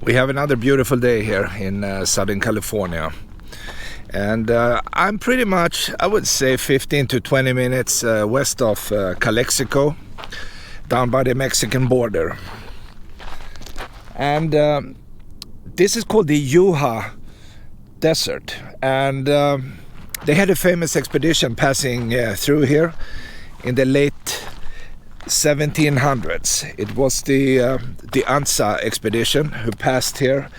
We have another beautiful day here in Southern California. And I'm pretty much, I would say 15 to 20 minutes west of Calexico, down by the Mexican border. And this is called the Yuha Desert. And they had a famous expedition passing through here in the late 1700s. It was the Anza expedition who passed here.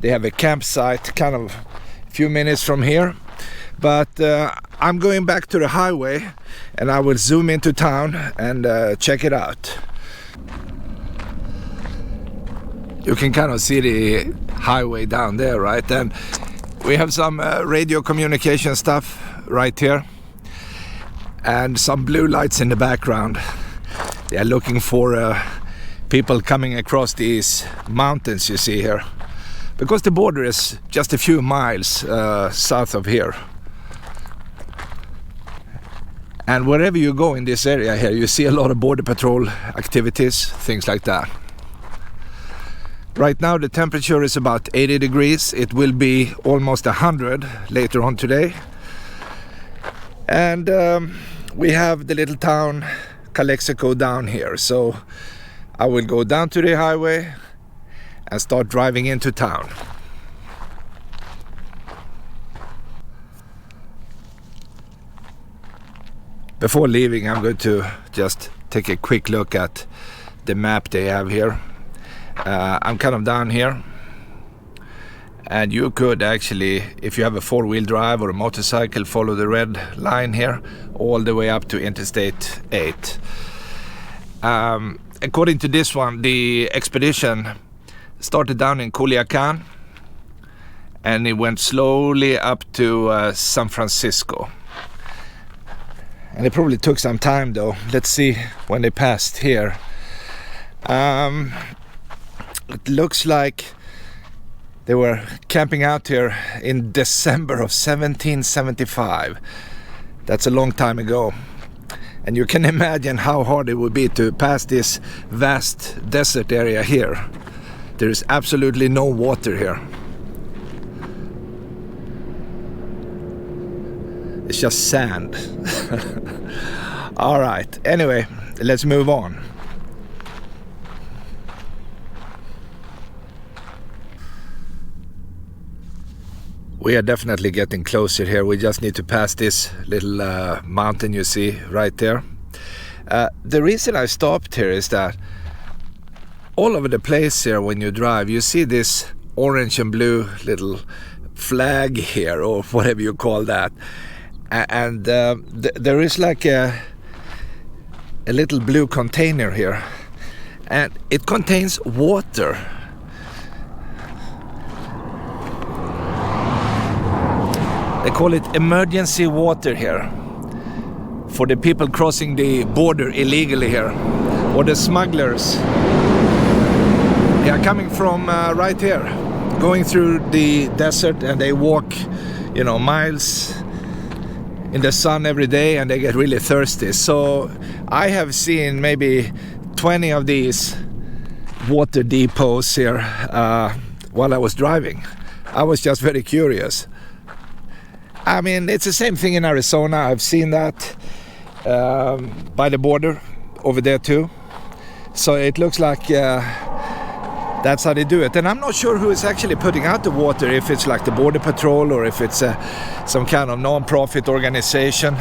They have a campsite kind of a few minutes from here, but I'm going back to the highway and I will zoom into town and check it out. You can kind of see the highway down there, right? And we have some radio communication stuff right here and some blue lights in the background. They are looking for people coming across these mountains you see here, because the border is just a few miles south of here. And wherever you go in this area here, you see a lot of border patrol activities, things like that. Right now the temperature is about 80 degrees. It will be almost 100 later on today. And we have the little town Calexico down here, so I will go down to the highway and start driving into town. Before leaving, I'm going to just take a quick look at the map they have here. I'm kind of down here, and you could actually, if you have a four-wheel drive or a motorcycle, follow the red line here all the way up to Interstate 8. According to this one, the expedition started down in Culiacan and it went slowly up to San Francisco. And it probably took some time though. Let's see when they passed here. It looks like they were camping out here in December of 1775. That's a long time ago. And you can imagine how hard it would be to pass this vast desert area here. There is absolutely no water here. It's just sand. All right, anyway, let's move on. We are definitely getting closer here. We just need to pass this little mountain you see right there. The reason I stopped here is that all over the place here when you drive, you see this orange and blue little flag here, or whatever you call that. And there is like a little blue container here. And it contains water. They call it emergency water here for the people crossing the border illegally here, or the smugglers. They are coming from right here, going through the desert, and they walk, you know, miles in the sun every day, and they get really thirsty. So I have seen maybe 20 of these water depots here while I was driving. I was just very curious. I mean, it's the same thing in Arizona. I've seen that by the border over there too. So it looks like that's how they do it. And I'm not sure who is actually putting out the water, if it's like the Border Patrol or if it's some kind of non-profit organization.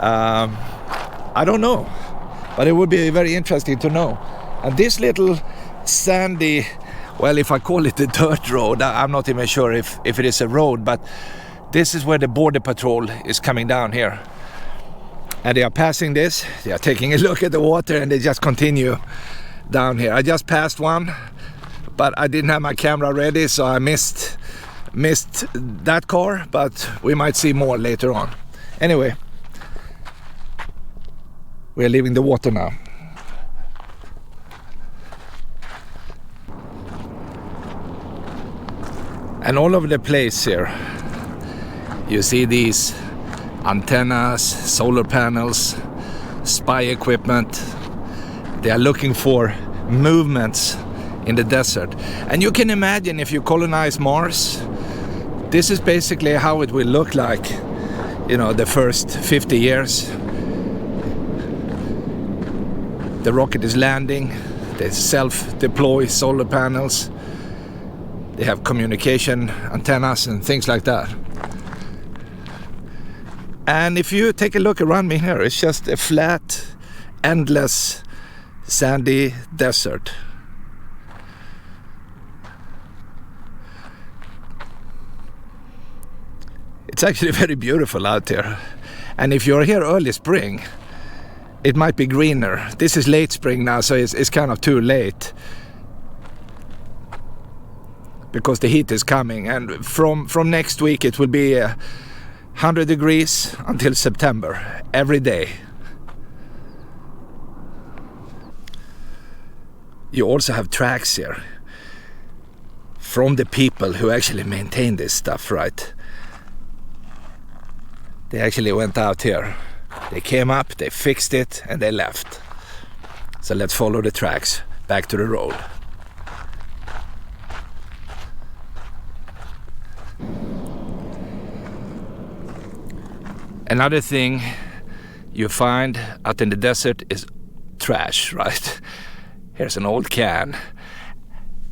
I don't know, but it would be very interesting to know. And this little sandy, well, if I call it the dirt road, I'm not even sure if it is a road, but this is where the Border Patrol is coming down here. And they are passing this, they are taking a look at the water, and they just continue down here. I just passed one, but I didn't have my camera ready, so I missed that car, but we might see more later on. Anyway, we're leaving the water now. And all over the place here, you see these antennas, solar panels, spy equipment. They are looking for movements in the desert. And you can imagine if you colonize Mars, this is basically how it will look like, you know, the first 50 years. The rocket is landing, they self-deploy solar panels, they have communication antennas and things like that. And if you take a look around me here, it's just a flat, endless, sandy desert. It's actually very beautiful out there. And if you're here early spring, it might be greener. This is late spring now, so it's kind of too late. Because the heat is coming, and from next week it will be 100 degrees until September, every day. You also have tracks here from the people who actually maintain this stuff, right? They actually went out here. They came up, they fixed it, and they left. So let's follow the tracks back to the road. Another thing you find out in the desert is trash, right? Here's an old can,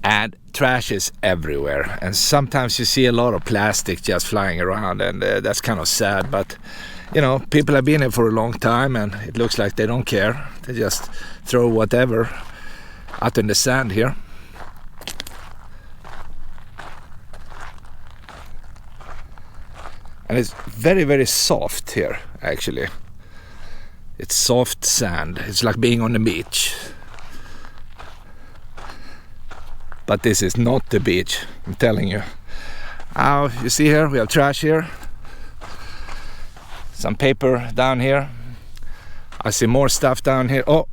and trash is everywhere. And sometimes you see a lot of plastic just flying around, and that's kind of sad. But, you know, people have been here for a long time, and it looks like they don't care. They just throw whatever out in the sand here. And it's very, very soft here, actually. It's soft sand. It's like being on the beach. But this is not the beach, I'm telling you. Now, you see here, we have trash here. Some paper down here. I see more stuff down here. Oh,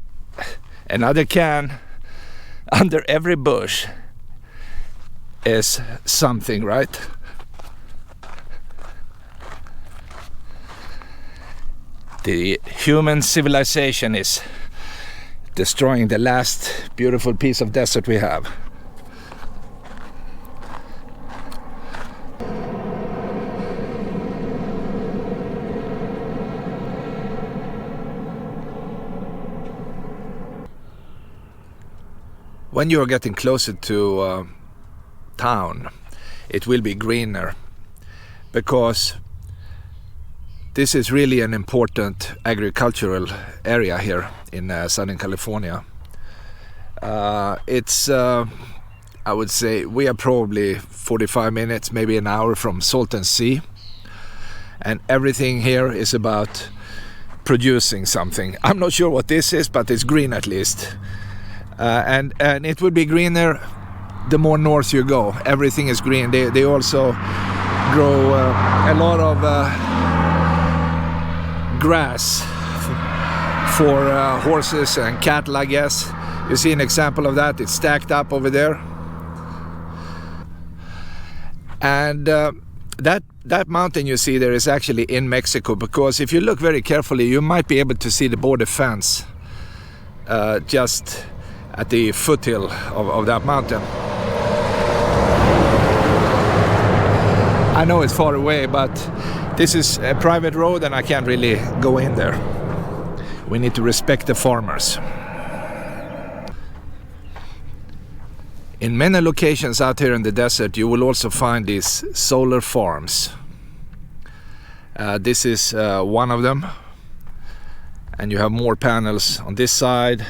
another can. Under every bush is something, right? The human civilization is destroying the last beautiful piece of desert we have. When you are getting closer to town, it will be greener, because this is really an important agricultural area here in Southern California. It's, I would say, we are probably 45 minutes, maybe an hour from Salton Sea. And everything here is about producing something. I'm not sure what this is, but it's green at least. And it would be greener the more north you go. Everything is green. They also grow a lot of grass for horses and cattle, I guess. You see an example of that. It's stacked up over there. And that mountain you see there is actually in Mexico, because if you look very carefully, you might be able to see the border fence just at the foothill of that mountain. I know it's far away, but this is a private road and I can't really go in there. We need to respect the farmers. In many locations out here in the desert, you will also find these solar farms. This is one of them. And you have more panels on this side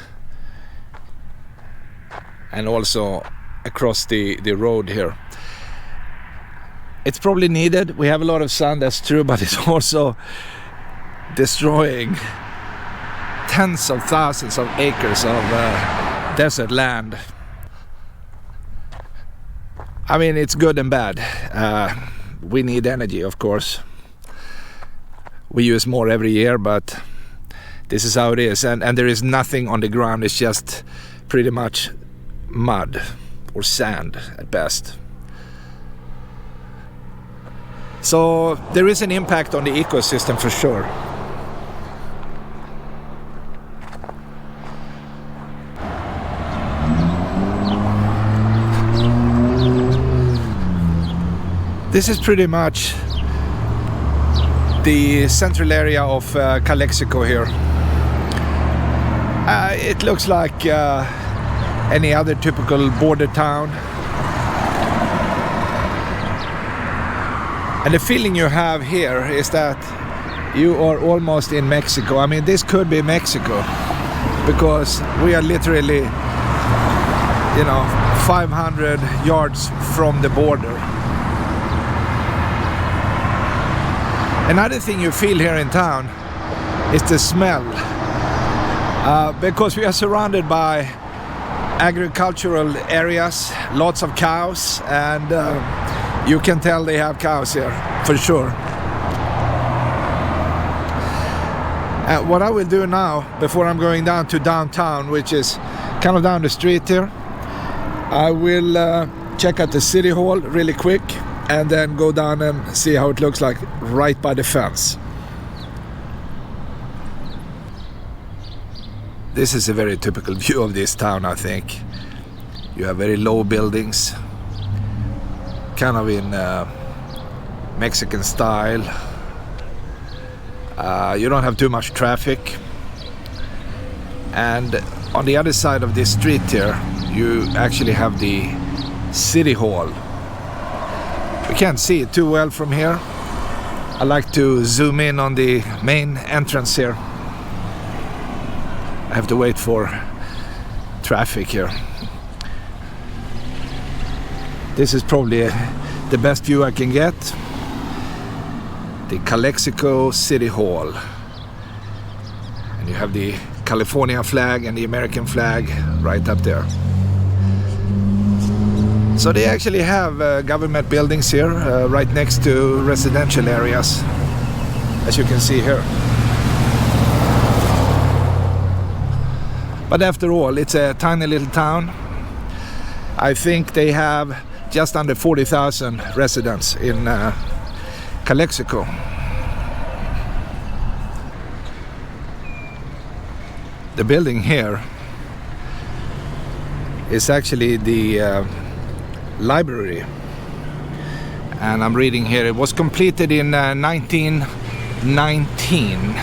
and also across the road here. It's probably needed. We have a lot of sun, that's true, but it's also destroying tens of thousands of acres of desert land. I mean, it's good and bad. We need energy, of course. We use more every year, but this is how it is. And there is nothing on the ground. It's just pretty much mud or sand at best. So there is an impact on the ecosystem for sure. This is pretty much the central area of Calexico here. It looks like any other typical border town. And the feeling you have here is that you are almost in Mexico. I mean, this could be Mexico because we are literally, 500 yards from the border. Another thing you feel here in town is the smell. Because we are surrounded by agricultural areas, lots of cows, and you can tell they have cows here, for sure. What I will do now, before I'm going down to downtown, which is kind of down the street here, I will check out the city hall really quick and then go down and see how it looks like right by the fence. This is a very typical view of this town, I think. You have very low buildings, kind of in Mexican style. You don't have too much traffic. And on the other side of this street here, you actually have the city hall. We can't see it too well from here. I like to zoom in on the main entrance here. I have to wait for traffic here. This is probably the best view I can get. The Calexico City Hall. And you have the California flag and the American flag right up there. So they actually have government buildings here right next to residential areas, as you can see here. But after all, it's a tiny little town. I think they have just under 40,000 residents in Calexico. The building here is actually the library, and I'm reading here it was completed in 1919,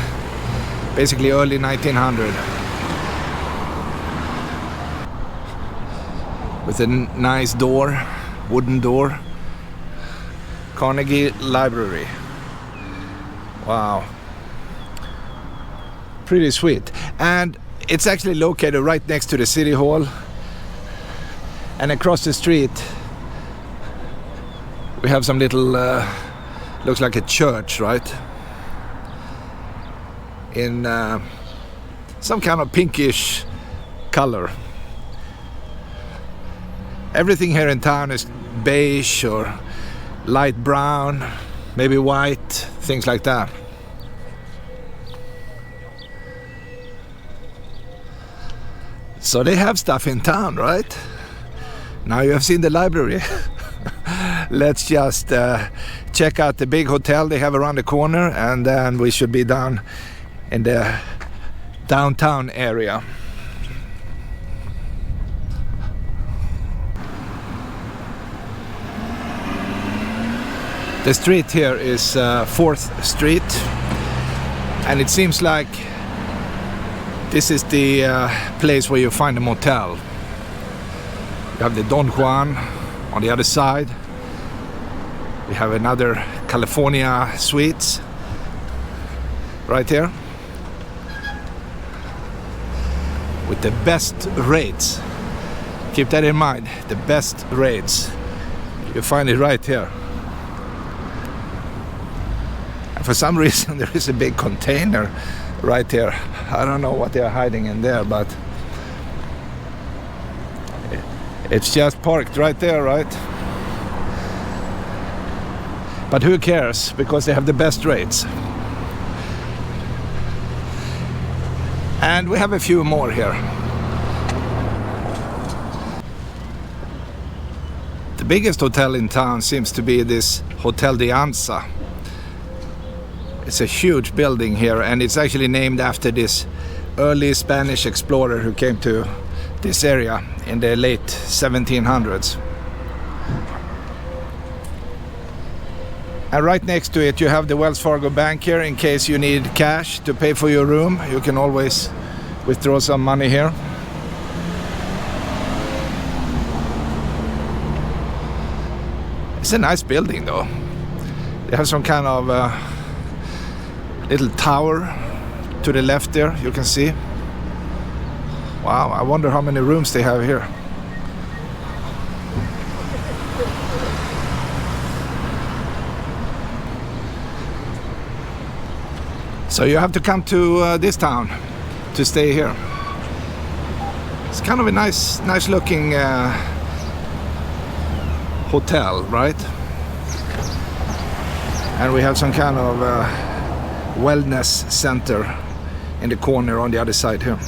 basically early 1900, with a nice door, wooden door. Carnegie Library. Wow, pretty sweet. And it's actually located right next to the city hall, and across the street we have some little looks like a church, right, in some kind of pinkish color. Everything here in town is beige or light brown, maybe white, things like that. So they have stuff in town, right? Now you have seen the library. Let's just check out the big hotel they have around the corner, and then we should be down in the downtown area. The street here is 4th Street, and it seems like this is the place where you find a motel. You have the Don Juan on the other side. We have another California Suites right here with the best rates. Keep that in mind, the best rates. You find it right here. And for some reason there is a big container right here. I don't know what they are hiding in there, but it's just parked right there, right? But who cares, because they have the best rates. And we have a few more here. The biggest hotel in town seems to be this Hotel de Anza. It's a huge building here, and it's actually named after this early Spanish explorer who came to this area in the late 1700s. And right next to it you have the Wells Fargo bank here in case you need cash to pay for your room. You can always withdraw some money here. It's a nice building though. They have some kind of little tower to the left there, you can see. Wow, I wonder how many rooms they have here. So you have to come to this town to stay here. It's kind of a nice looking hotel, right? And we have some kind of wellness center in the corner on the other side here.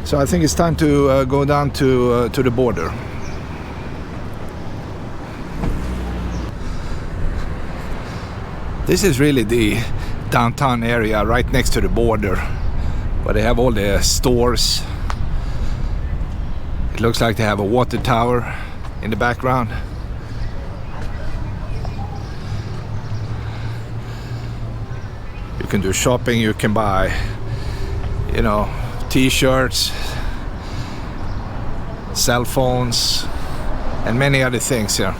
So I think it's time to go down to the border. This is really the downtown area right next to the border, where they have all the stores. It looks like they have a water tower in the background. You can do shopping, you can buy, you know, t-shirts, cell phones, and many other things here.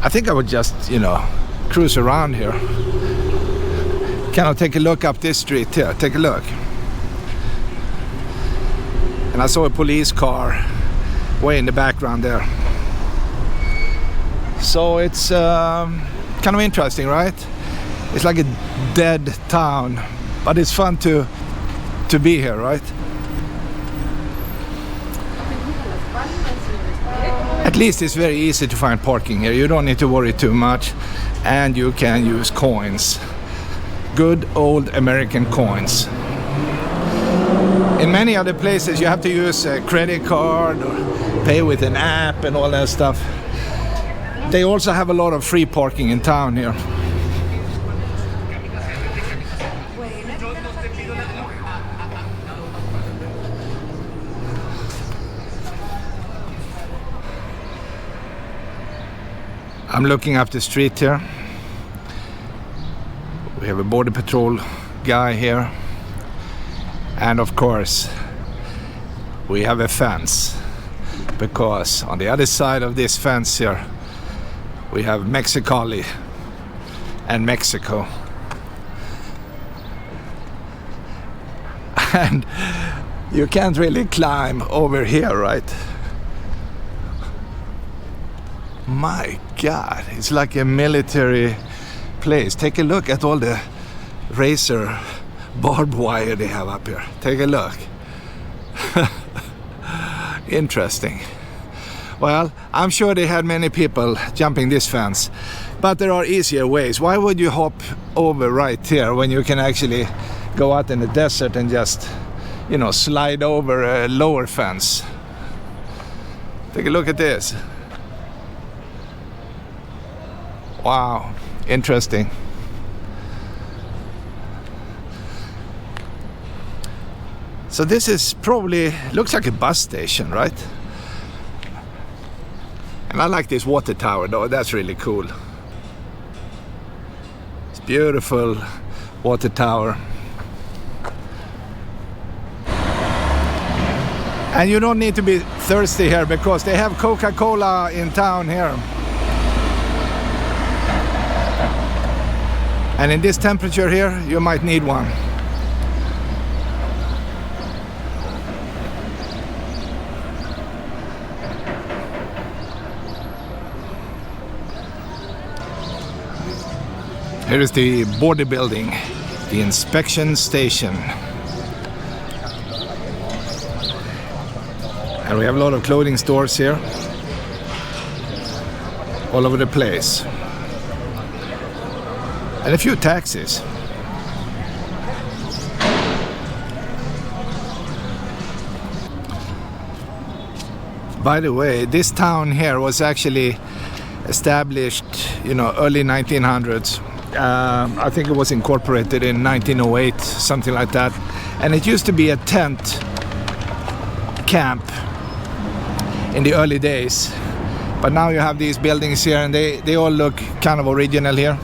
I think I would just, you know, cruise around here. Can I take a look up this street here? Take a look. And I saw a police car way in the background there. So it's kind of interesting, right? It's like a dead town, but it's fun to be here, right? At least it's very easy to find parking here. You don't need to worry too much, and you can use coins. Good old American coins. In many other places you have to use a credit card or pay with an app and all that stuff. They also have a lot of free parking in town here. I'm looking up the street here. We have a border patrol guy here. And of course, we have a fence. Because on the other side of this fence here, we have Mexicali and Mexico. And you can't really climb over here, right? My God, it's like a military place. Take a look at all the razor barbed wire they have up here. Take a look. Interesting. Well, I'm sure they had many people jumping this fence, but there are easier ways. Why would you hop over right here when you can actually go out in the desert and just, you know, slide over a lower fence? Take a look at this. Wow, interesting. So this is probably, looks like a bus station, right? And I like this water tower though, that's really cool. It's beautiful water tower. And you don't need to be thirsty here because they have Coca-Cola in town here. And in this temperature here, you might need one. Here is the border building, the inspection station. And we have a lot of clothing stores here, all over the place. And a few taxis. By the way, this town here was actually established, you know, early 1900s. I think it was incorporated in 1908, something like that. And it used to be a tent camp in the early days. But now you have these buildings here, and they all look kind of original here.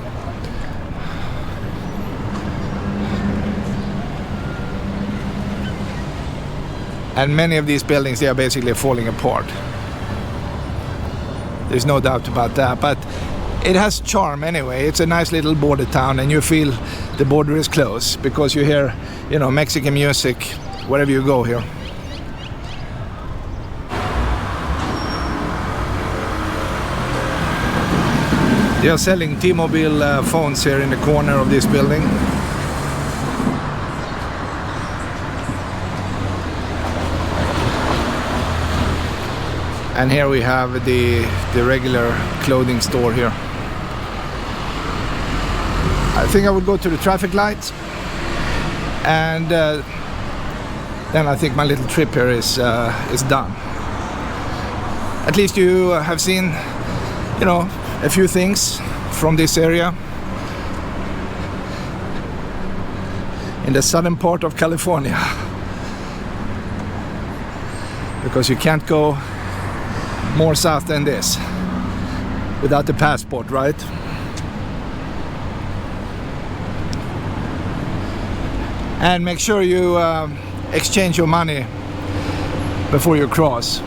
And many of these buildings, they are basically falling apart. There's no doubt about that, but it has charm anyway. It's a nice little border town, and you feel the border is close because you hear, you know, Mexican music wherever you go here. They are selling T-Mobile phones here in the corner of this building. And here we have the regular clothing store here. I think I will go to the traffic lights, and then I think my little trip here is done. At least you have seen, you know, a few things from this area in the southern part of California, because you can't go more south than this without the passport, right? And make sure you exchange your money before you cross.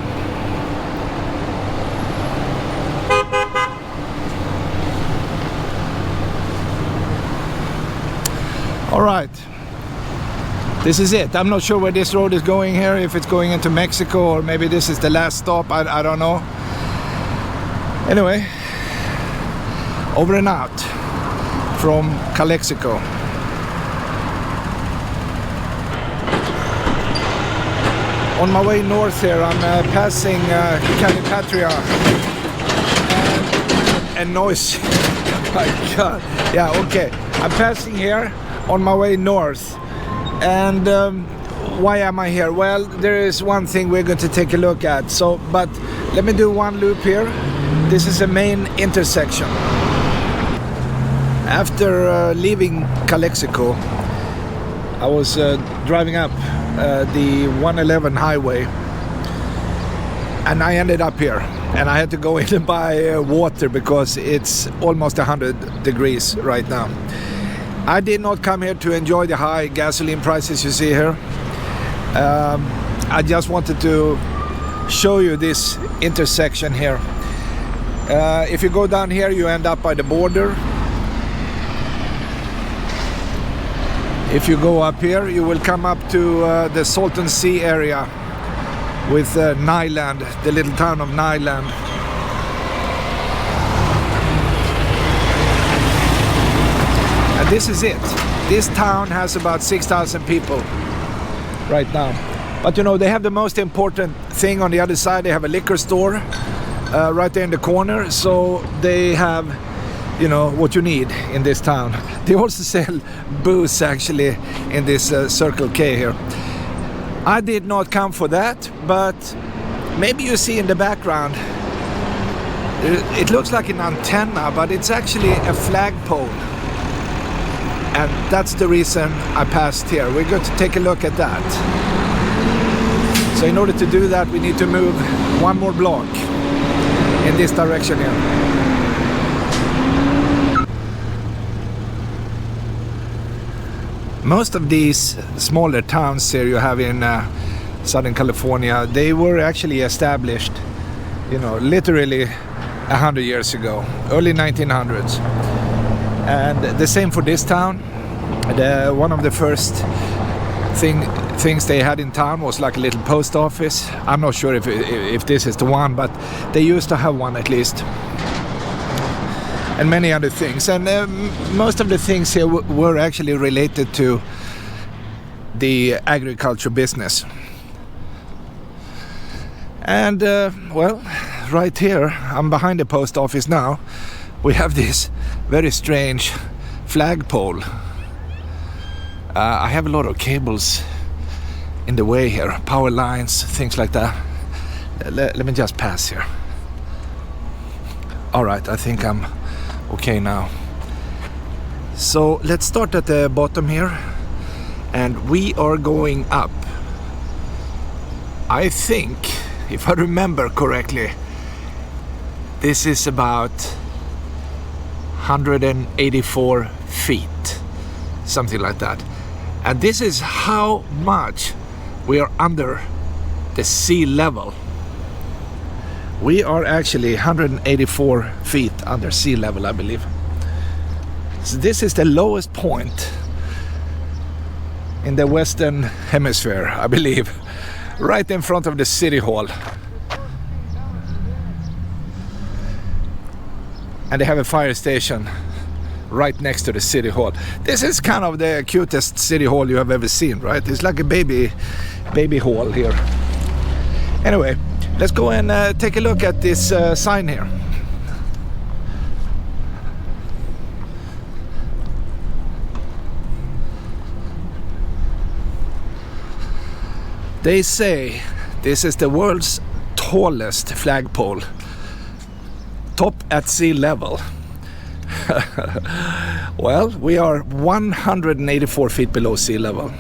All right, this is it. I'm not sure where this road is going here, if it's going into Mexico or maybe this is the last stop. I don't know. Anyway, over and out from Calexico. On my way north here, I'm passing Calipatria and noise. My God. Yeah, okay. I'm passing here on my way north. And why am I here? Well, there is one thing we're going to take a look at. But let me do one loop here. This is a main intersection. After leaving Calexico, I was driving up the 111 highway, and I ended up here, and I had to go in and buy water because it's almost 100 degrees right now. I did not come here to enjoy the high gasoline prices you see here. I just wanted to show you this intersection here. If you go down here, you end up by the border. If you go up here, you will come up to the Salton Sea area with Nyland, the little town of Nyland. And this is it. This town has about 6,000 people right now. But you know, they have the most important thing on the other side. They have a liquor store right there in the corner. So they have, you know, what you need in this town. They also sell booze actually in this Circle K here. I did not come for that, but maybe you see in the background, it looks like an antenna, but it's actually a flagpole. And that's the reason I passed here. We're going to take a look at that. So in order to do that, we need to move one more block in this direction here. Most of these smaller towns here you have in Southern California, they were actually established, you know, literally 100 years ago, early 1900s. And the same for this town. One of the first things they had in town was like a little post office. I'm not sure if this is the one, but they used to have one at least. And many other things. And most of the things here were actually related to the agriculture business. And well, right here, I'm behind the post office now. We have this very strange flagpole. I have a lot of cables in the way here, power lines, things like that. Let me just pass here. All right, I think I'm okay now. So let's start at the bottom here, and we are going up. I think if I remember correctly, this is about 184 feet, something like that. And this is how much we are under the sea level. We are actually 184 feet under sea level, I believe. So this is the lowest point in the Western Hemisphere, I believe, right in front of the city hall. And they have a fire station right next to the city hall. This is kind of the cutest city hall you have ever seen, right? It's like a baby hall here. Anyway, let's go and take a look at this sign here. They say this is the world's tallest flagpole, top at sea level. Well, we are 184 feet below sea level.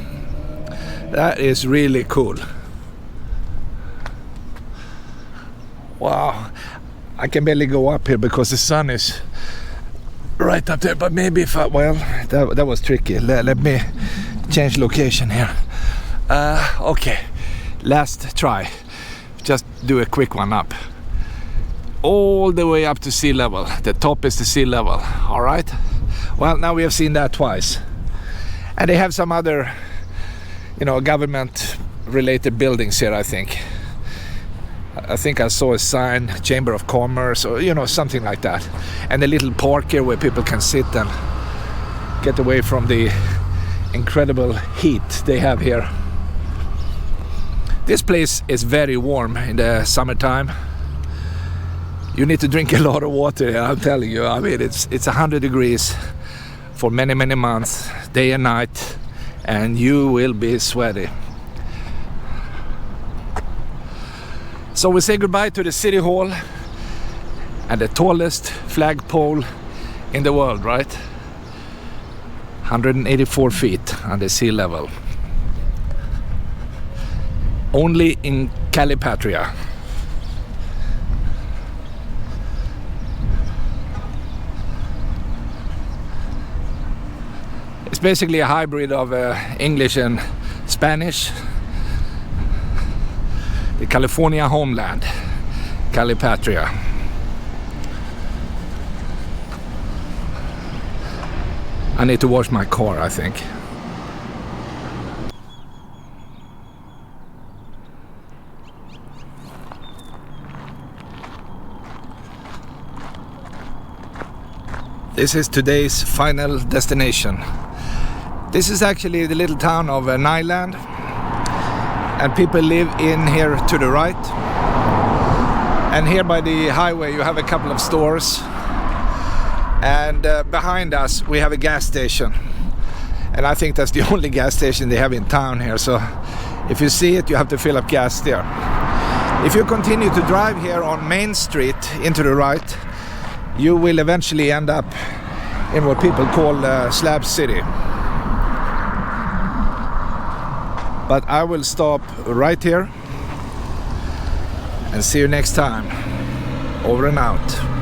That is really cool. Wow, I can barely go up here because the sun is right up there, but maybe if I, well, that was tricky. Let me change location here. Okay, last try. Just do a quick one up. All the way up to sea level. The top is the sea level. All right. Well, now we have seen that twice. And they have some other, government-related buildings here, I think. I think I saw a sign, Chamber of Commerce, or, something like that. And a little park here where people can sit and get away from the incredible heat they have here. This place is very warm in the summertime. You need to drink a lot of water, I'm telling you. I mean, it's 100 degrees for many, many months, day and night, and you will be sweaty. So we say goodbye to the city hall and the tallest flagpole in the world, right? 184 feet under sea level. Only in Calipatria. It's basically a hybrid of English and Spanish. The California homeland, Calipatria. I need to wash my car, I think. This is today's final destination. This is actually the little town of Nyland, and people live in here to the right. And here by the highway you have a couple of stores, and behind us we have a gas station, and I think that's the only gas station they have in town here, so if you see it you have to fill up gas there. If you continue to drive here on Main Street into the right, you will eventually end up in what people call Slab City. But I will stop right here and see you next time. Over and out.